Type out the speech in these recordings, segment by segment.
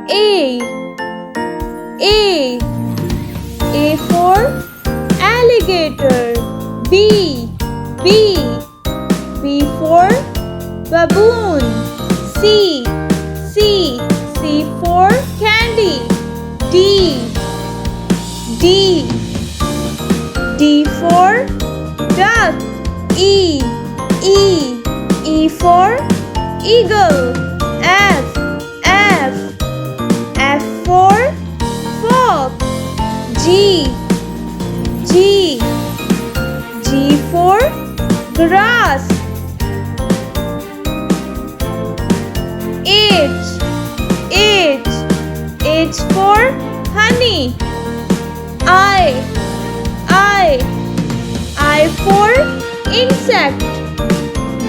A. A for alligator. B. B for baboon. C for candy. D for duck. E for eagle. F for fox. G for grass. H for honey. I for insect.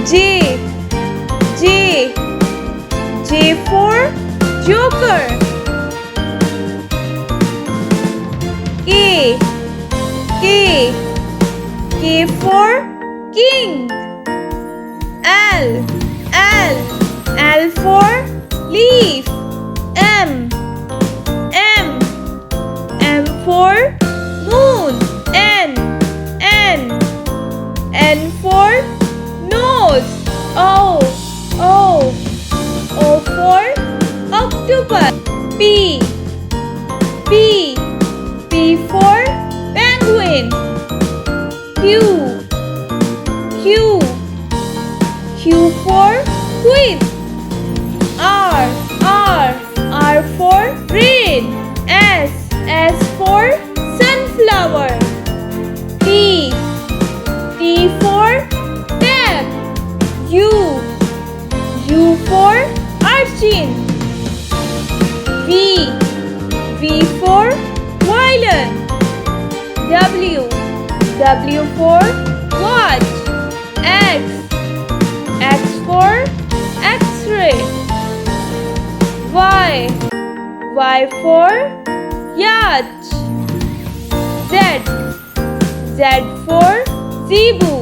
J for joker. K for king. L for leaf. M for moon. N for nose. O for octopus. P for penguin. Q for queen. R for rain. S for sunflower. T for tap. U for urchin. V for violin. W for watch. X for x-ray. Y for yacht. Z for zebu.